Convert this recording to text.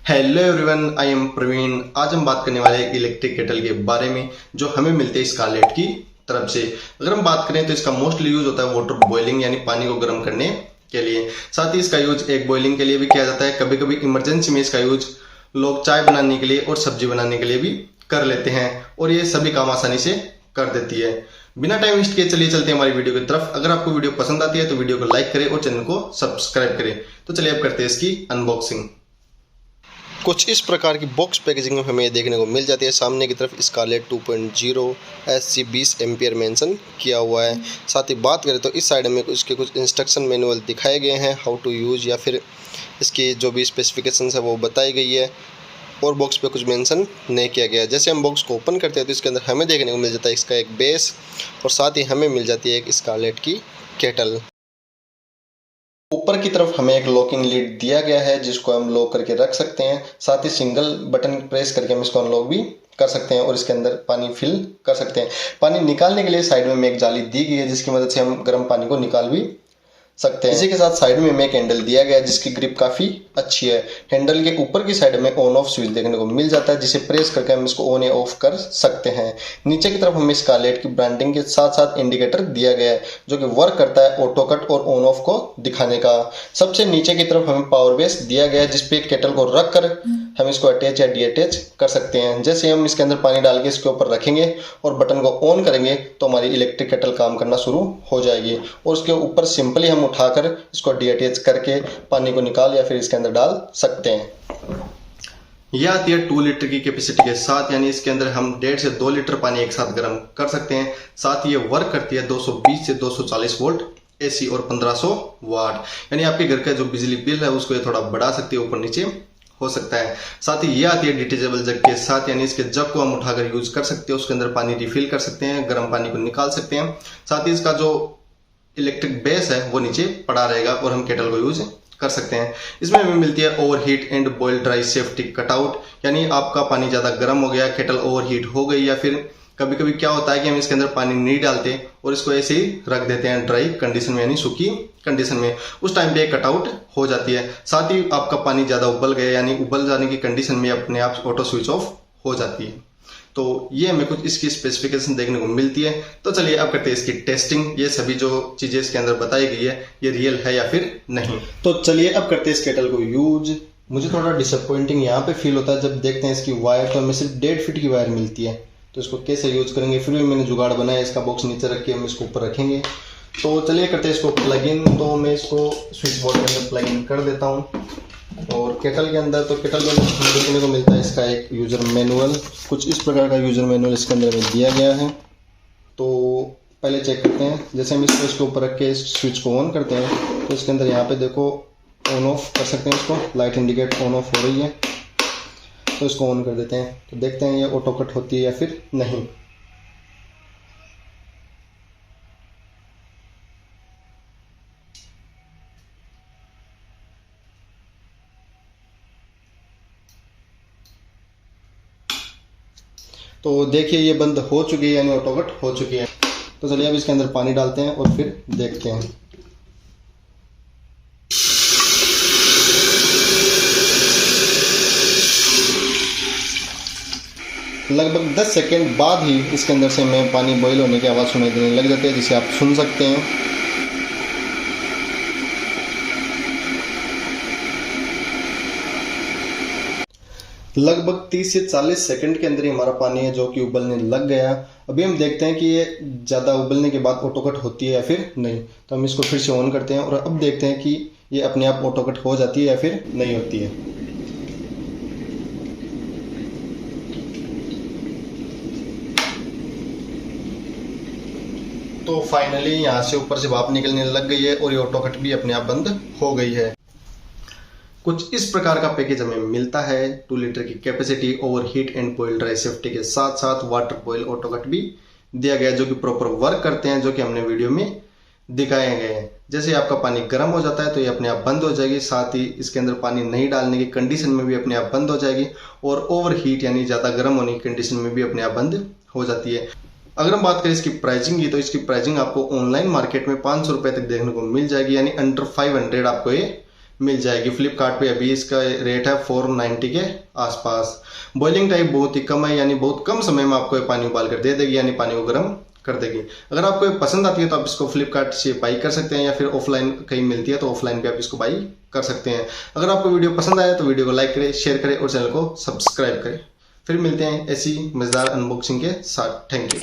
Hello everyone, I am Praveen. आज हम बात करने वाले हैं इलेक्ट्रिक केटल के बारे में जो हमें मिलते हैं स्कारलेट की तरफ से। अगर हम बात करें तो इसका मोस्टली यूज होता है वाटर बॉइलिंग यानी पानी को गर्म करने के लिए। साथ ही इसका यूज एग बॉइलिंग के लिए भी किया जाता है। कभी कभी इमरजेंसी में इसका यूज लोग चाय बनाने के लिए और सब्जी बनाने के लिए भी कर लेते हैं और ये सभी काम आसानी से कर देती है। बिना टाइम वेस्ट किए चलिए चलते हैं हमारी वीडियो की तरफ। अगर आपको वीडियो पसंद आती है तो वीडियो को लाइक करें और चैनल को सब्सक्राइब करें। तो चलिए अब करते हैं इसकी अनबॉक्सिंग। कुछ इस प्रकार की बॉक्स पैकेजिंग में हमें देखने को मिल जाती है। सामने की तरफ स्कारलेट 2.0 SC 20 एम्पियर मेंशन किया हुआ है। साथ ही बात करें तो इस साइड में इसके कुछ इंस्ट्रक्शन मैनुअल दिखाए गए हैं, हाउ टू यूज़ या फिर इसकी जो भी स्पेसिफिकेशंस है वो बताई गई है और बॉक्स पे कुछ मेंशन नहीं किया गया है। जैसे हम बॉक्स को ओपन करते हैं तो इसके अंदर हमें देखने को मिल जाता है इसका एक बेस और साथ ही हमें मिल जाती है एक स्कारलेट की केटल। ऊपर की तरफ हमें एक लॉकिंग लीड दिया गया है जिसको हम लॉक करके रख सकते हैं। साथ ही सिंगल बटन प्रेस करके हम इसको अनलॉक भी कर सकते हैं और इसके अंदर पानी फिल कर सकते हैं। पानी निकालने के लिए साइड में एक जाली दी गई है जिसकी मदद से हम गर्म पानी को निकाल भी सकते हैं। इसी के साथ साइड में एक हैंडल दिया गया है जिसकी ग्रिप काफी अच्छी है। हैंडल के ऊपर की साइड में ऑन ऑफ स्विच देखने को मिल जाता है जिसे प्रेस करके हम इसको ऑन या ऑफ कर सकते हैं। नीचे की तरफ हमें स्कारलेट की ब्रांडिंग के साथ साथ इंडिकेटर दिया गया है जो कि वर्क करता है ऑटो कट और ऑन ऑफ को दिखाने का। सबसे नीचे की तरफ हमें पावर बेस दिया गया है जिसपे केटल को रख कर हम इसको अटैच या डीअटैच कर सकते हैं। जैसे हम इसके अंदर पानी डाल के इसके ऊपर रखेंगे और बटन को ऑन करेंगे तो हमारी इलेक्ट्रिक केटल काम करना शुरू हो जाएगी और उसके ऊपर सिंपली हम उठाकर इसको डीअटैच करके पानी को निकाल या फिर इसके अंदर डाल सकते हैं। यह आती है 2 लीटर की कैपेसिटी के साथ, यानी इसके अंदर हम 1.5 से 2 लीटर पानी एक साथ गर्म कर सकते हैं। साथ ही ये वर्क करती है 220 से 240 वोल्ट AC और 1500 वाट, यानी आपके घर का जो बिजली बिल है उसको ये थोड़ा बढ़ा सकती है, ऊपर नीचे हो सकता है। साथ ही ये आती है डिटेचेबल जग के साथ, यानी इसके जग को हम उठाकर यूज कर सकते हैं, उसके अंदर पानी रिफिल कर सकते हैं, गर्म पानी को निकाल सकते हैं। साथ ही इसका जो इलेक्ट्रिक बेस है वो नीचे पड़ा रहेगा और हम केटल को यूज कर सकते हैं। इसमें हमें मिलती है overheat and boil dry safety cutout, यानी आपका पानी ज्यादा गर्म हो गया, केटल ओवरहीट हो गई या फिर कभी कभी क्या होता है कि हम इसके अंदर पानी नहीं डालते और इसको ऐसे ही रख देते हैं ड्राई कंडीशन में यानी सूखी कंडीशन में, उस टाइम पे कटआउट हो जाती है। साथ ही आपका पानी ज्यादा उबल गया यानी उबल जाने की कंडीशन में अपने आप ऑटो स्विच ऑफ हो जाती है। तो ये हमें कुछ इसकी स्पेसिफिकेशन देखने को मिलती है। तो चलिए अब करते हैं इसकी टेस्टिंग। ये सभी जो चीजें इसके अंदर बताई गई है ये रियल है या फिर नहीं। तो चलिए अब करते हैं इस केटल को यूज। मुझे थोड़ा डिसअपॉइंटिंग यहाँ पे फील होता है जब देखते हैं इसकी वायर, तो हमें सिर्फ 1.5 फीट की वायर मिलती है। तो इसको कैसे यूज करेंगे, फिर भी मैंने जुगाड़ बनाया, इसका बॉक्स नीचे रख के हम इसको ऊपर रखेंगे। तो चलिए करते हैं इसको प्लग इन। तो मैं इसको स्विच बोर्ड के अंदर प्लग इन कर देता हूँ और केटल के अंदर, तो केटल के अंदर देखने को मिलता है इसका एक यूजर मैनुअल। कुछ इस प्रकार का यूजर मैनुअल इसके अंदर में दिया गया है। तो पहले चेक करते हैं। जैसे हम इसको इसके ऊपर रख के इस स्विच को ऑन करते हैं तो इसके अंदर यहाँ पे देखो ऑन ऑफ कर सकते हैं इसको, लाइट इंडिकेट ऑन ऑफ हो रही है। तो इसको ऑन कर देते हैं तो देखते हैं ये ऑटो कट होती है या फिर नहीं। तो देखिए ये बंद हो चुकी है यानी ऑटो कट हो चुकी है। तो चलिए अब इसके अंदर पानी डालते हैं और फिर देखते हैं। लगभग 10 सेकेंड बाद ही इसके अंदर से हमें पानी बॉईल होने की आवाज़ सुनाई देने लग जाती है जिसे आप सुन सकते हैं। लगभग 30 से 40 सेकंड के अंदर ही हमारा पानी है जो कि उबलने लग गया। अभी हम देखते हैं कि ये ज़्यादा उबलने के बाद ऑटो कट होती है या फिर नहीं। तो हम इसको फिर से ऑन करते हैं और अब देखते हैं कि ये अपने आप ऑटो कट हो जाती है या फिर नहीं होती है। तो फाइनली यहाँ से ऊपर से भाप निकलने लग गई है और ये ऑटो कट भी अपने आप बंद हो गई है। कुछ इस प्रकार का पैकेज हमें मिलता है। 2 लीटर की capacity, overheat and boil dry safety के साथ साथ वाटर बॉयल ऑटो कट भी दिया गया है जो कि प्रॉपर वर्क करते हैं, जो कि हमने वीडियो में दिखाए गए हैं। जैसे आपका पानी गर्म हो जाता है तो ये अपने आप बंद हो जाएगी। साथ ही इसके अंदर पानी नहीं डालने की कंडीशन में भी अपने आप बंद हो जाएगी और ओवरहीट यानी ज़्यादा गर्म होने की कंडीशन में भी अपने आप बंद हो जाती है। अगर हम बात करें इसकी प्राइसिंग की तो इसकी प्राइसिंग आपको ऑनलाइन मार्केट में 500 रुपये तक देखने को मिल जाएगी, यानी अंडर 500 आपको ये मिल जाएगी। फ्लिपकार्ट पे अभी इसका रेट है 490 के आसपास। बॉइलिंग टाइम बहुत ही कम है, यानी बहुत कम समय में आपको ये पानी उबाल कर दे देगी, यानी पानी को गर्म कर देगी। अगर आपको ये पसंद आती है तो आप इसको फ्लिपकार्ट से बाई कर सकते हैं, या फिर ऑफलाइन कहीं मिलती है तो ऑफलाइन भी आप इसको बाई कर सकते हैं। अगर आपको वीडियो पसंद आया तो वीडियो को लाइक करें, शेयर करें और चैनल को सब्सक्राइब करें। फिर मिलते हैं ऐसी मजेदार अनबॉक्सिंग के साथ। Thank you.